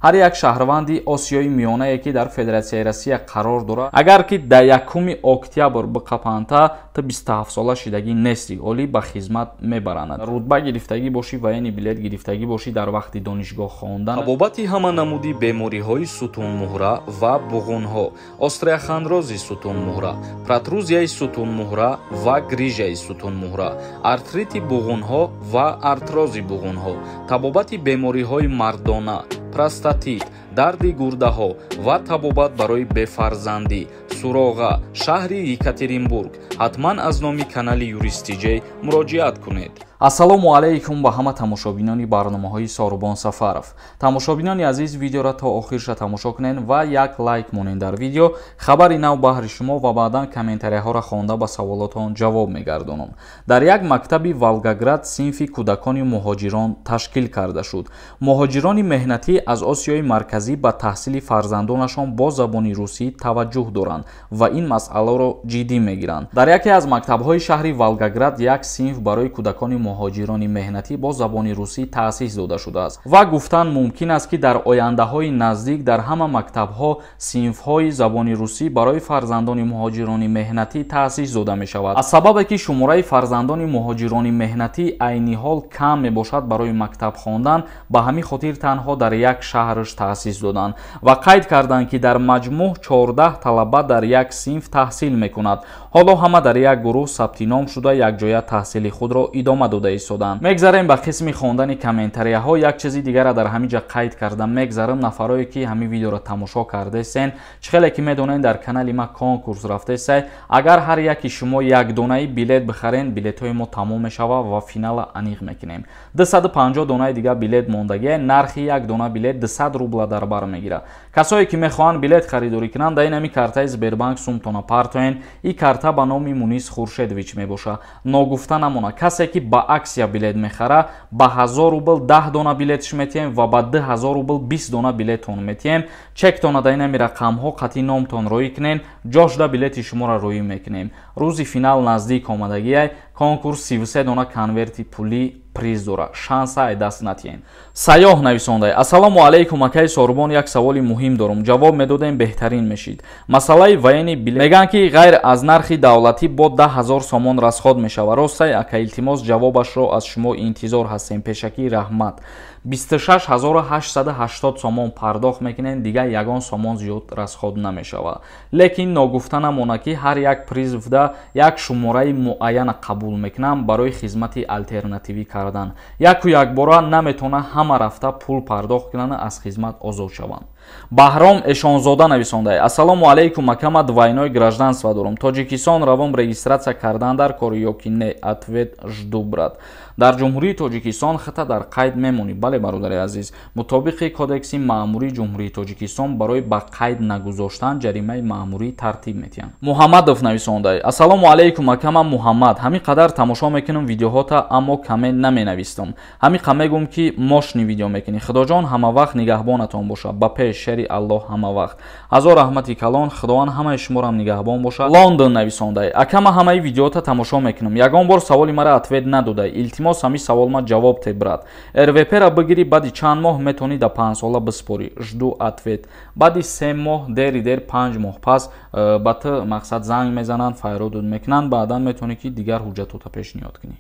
ҳар як шаҳрванди осиёи миёнае ки дар федератсияи россия қарор дорад агар ки да 1 октябр биқапанда та 27 сола шидагӣ нести олӣ ба хизмат мебаранд. рутба гирифтагӣ бошӣ военни билет гирифтагӣ бошӣ дар вақти донишгоҳ хондан, табобати ҳама намуди бемориҳои сутунмуҳра ва буғунҳо, остреохондрози сутунмуҳра, протрузияи сутунмуҳра ва грижаи сутунмуҳра, артрити буғунҳо ва артрози буғунҳо, табобати бемориҳои мардона, простатит, дарди гурдаҳо ва табобат барои бефарзандӣ, суроға, шаҳри Екатеринбург. ҳатман аз номи канали Юристиҷей муроҷиат кунед. ассалому алайкум ба ҳама тамошобинони барномаҳои Сорубон Сафаров. Тамошобинони азиз, видеоро то охирша тамошо кунед ва як лайк монед дар видео, хабари нав баҳри шумо ва баъдан комментарияҳоро хонда ба саволотон ҷавоб мегардонам. Дар як мактаби Волгоград синфи кӯдакони муҳоҷирон ташкил карда шуд. муҳоҷирони меҳнатӣ аз Осиёи марказӣ ба таҳсили фарзандонашон бо забони русӣ таваҷҷӯҳ доранд ва ин масъаларо ҷиддӣ мегиранд. Дар яке аз мактабҳои шаҳри Волгоград як синф барои кӯдакони муҳоҷирони меҳнатӣ бо забони русӣ таъсис дода шудааст ва гуфтан мумкин аст ки дар ояндаҳои наздик дар ҳама мактабҳо синфҳои забони русӣ барои фарзандони муҳоҷирони меҳнатӣ таъсис дода мешавад. аз сабабе ки шумораи фарзандони муҳоҷирони меҳнатӣ айни ҳол кам мебошад барои мактаб хондан, ба ҳамин хотир танҳо дар як шаҳрш таъсис доданд ва қайд карданд ки дар маҷмӯъ 14 талаба дар як синф таҳсил мекунад. ҳоло ҳама дар як гурӯҳ сабти ном шуда якҷоя таҳсили худро идома дода истоданд. мегзарем ба қисми хондани комментарияҳо. як чизи дигарро дар ҳамин ҷа қайд карда мегзарам. нафарое ки ҳамин видеоро тамошо кардесен, чихеле ки медонен дар канали ма конкурс рафтесай. агар ҳар яки шумо як донаи билет бихарен, билетҳои мо тамом мешава ва финала аниқ мекунем. 250 донаи дигар билет мондагия, нархи як дона билет 200 рубла дар бар мегира. касое ки мехоҳанд билет харидорӣ кунанд, дар ин картаи Сбербанк сумтона партоен. ин карта ба номи Мунис Хуршедович мебоша. ногуфта намона, касе ки ба аксия билет мехара, ба 1000 рубл 10 дона билетш метиҳем ва ба 2000 рубл 20 дона билетон метиҳем. чектона дар ин рақамҳо қатъи номтон роӣ кунен, ҷошда билети шуморо роӣ мекунем. рӯзи финал наздик омадагиай. конкурс 33 дона конверти пулӣ приз дора. шанса ай даст натиҳем. сайёҳ нависондай: ассалому алайкум акаи Сорубон, як саволи муҳим дорам, ҷавоб медодем беҳтарин мешид. масъалаи военни билет мегӯянд ки ғайр аз нархи давлатӣ бо 10,000 сомон расход мешава. ростай ака? илтимос ҷавобашро аз шумо интизор ҳастем. пешакӣ раҳмат. 26880 сомон пардохт мекунем, дигар ягон сомон зиёд расход намешава. лекин ногуфта намона ки ҳар як призвда як шумораи муайяна қабул мекунам барои хизмати алтернативӣ кардан. яку якбора наметона ҳама рафта пул пардохт кунанд, аз хизмат озод шаванд. баҳром эшонзода нависондай: ассалому алайкум акама, двойное гражданство дорам. тоҷикистон равам регистратсия кардан дар кори ё ки не? ответ жду брат. дар ҷумҳурии тоҷикистон хата дар қайд мемонӣ. бале бародари азиз, мутобиқи кодекси маъмурии ҷумҳурии тоҷикистон барои ба қайд нагузоштан ҷаримаи маъмурӣ тартиб метиҳанд. муҳаммадов нависондай: ассалому алайкум акама Муҳаммад, ҳамин қадар тамошо мекунам видеоҳота, аммо коммент наменавистам. ҳамин қа мегӯм ки мошни видео мекунӣ. худоҷон ҳама вақт нигаҳбонатон боша. ба пеш шери аллоҳ ҳама вақт. ҳазор раҳмати калон. худованд ҳамаи шуморам нигаҳбон боша. лондон нависондай: акама ҳамаи видеота тамошо мекунам. ягон бор саволи мара ответ надодай. илтимос ҳамин саволма ҷавоб те брат. рвпра бигирӣ, баъди чанд моҳ метавонӣ да 5 сола биспорӣ. жду ответ. баъди 3 моҳ дери 5 моҳ пас ба ту мақсад занг мезананд, файродуд мекунанд, баъдан метавонӣ ки дигар ҳуҷҷатота пешниҳод кунӣ.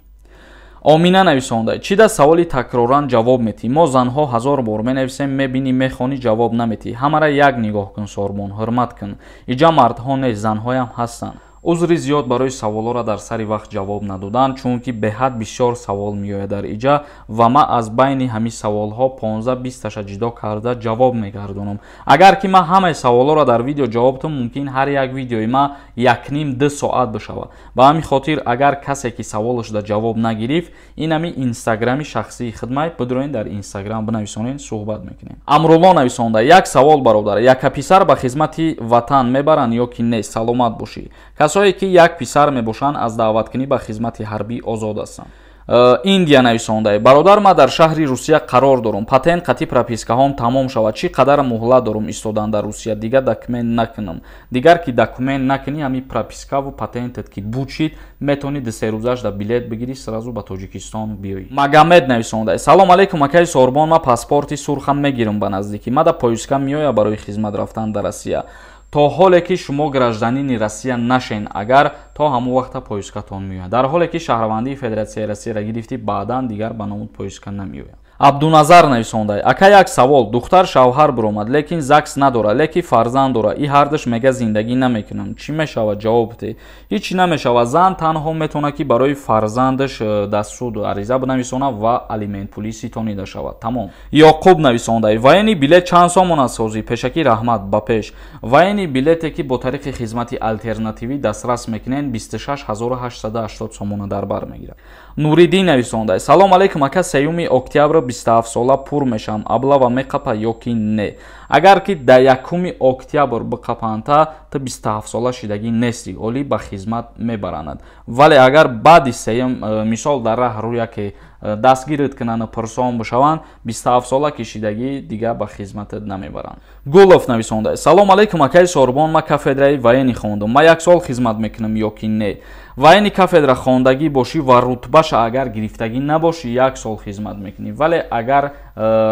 омина нависондай: чӣ да саволи такроран ҷавоб метӣ? мо занҳо 1000 бор менависем, мебинӣ, мехонӣ, ҷавоб наметӣ. ҳамара як нигоҳ кун Сорубон, ҳурмат кун. иҷа мардҳо нест, занҳоям ҳастанд. узри зиёд барои саволҳоро дар сари вақт ҷавоб надодан, чунки беҳад бисёр савол меояд дар иҷа ва ман аз байни ҳамин саволҳо 15-20таша ҷидо карда ҷавоб мегардонам. агар ки ман ҳамаи саволҳоро дар видео ҷавоб додам, мумкин ҳар як видеои ман 1.5-2 соат бишава. ба ҳамин хотир агар касе ки саволаш да ҷавоб нагирифт, ин ҳамин инстаграми шахсии хидмат бидроен дар инстаграм бинависонен, суҳбат мекунем. амрулло нависонда: як савол бародар, яка писар ба хизмати ватан мебаранд ё ки не? саломат бошӣ. касое ки як писар мебошанд аз даъваткунӣ ба хизмати ҳарбӣ озод ҳастанд. индия нависондаи бародар ма дар шаҳри русия қарор дорам патент қати пропискаҳом тамом шавад чӣ қадар муҳлат дорам истодан дар русия дигар документ накунам дигар ки документ накунӣ ҳами пропискаву патентет ки бучид метавонӣ десерӯзаш да билет бигирӣ сразу ба тоҷикистон биёӣ магомед нависондаи салом алейкум акаи сорбон ма паспорти сурхам мегирам ба наздикӣ ма да поиска меоя барои хизмат рафтан дар россия то ҳоле ки шумо гражданини россия нашен агар то ҳамон вақта поискатон меояд дар ҳоле ки шаҳрвандии федератсияи россияро гирифтӣ баъдан дигар ба номуд поиска намеояд абдуназар нависондаи ака як савол духтар шавҳар биромад лекин загс надора леки фарзанд дора и ҳардаш мега зиндагӣ намекунам чӣ мешавад ҷавоб бите ҳичи намешавад зан танҳо метавонад ки барои фарзандаш дар суд ариза бинависонад ва алимент пулӣ ситонида шавад тамом ёқуб нависондаи ваени билет чанд сомон аст ҳозир пешакӣ раҳмат ба пеш ваени билете ки бо тариқи хизмати алтернативӣ дастрас мекунен 26880 сомона дар бар мегирад нуриддин нависондаи салом алейкум ака 3 октябр 27 сола пур мешам аблава меқапа ё ки не агар ки да 1 октябр биқапанда то 27 сола шидагӣ нести олӣ ба хизмат мебаранад вале агар баъди сеюм мисол дар раҳ рӯя ки дастгирит кунанд пурсон бишаванд 27 сола кишидагӣ дигар ба хизматат намебаранд гулов нависондаи салом алейкум акаи сорбон ма кафедраи военӣ хондам ма 1 сол хизмат мекунам ё ки не военӣ кафедра хондагӣ бошӣ ва рутбаша агар гирифтагӣ набошӣ 1 сол хизмат мекунӣ вале агар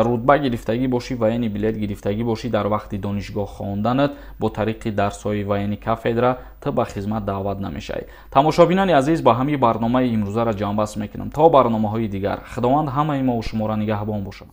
рутба гирифтагӣ бошӣ военӣ билет гирифтагӣ бошӣ дар вақти донишгоҳ хонданат бо тариқи дарсҳои военӣ кафедра то ба хизмат даъват намешавӣ тамошобинони азиз ба ҳамаи барномаи имрӯзаро ҷамъбаст мекунам то барномаҳои дигар худованд ҳамаи мо шуморо нигаҳбон бошад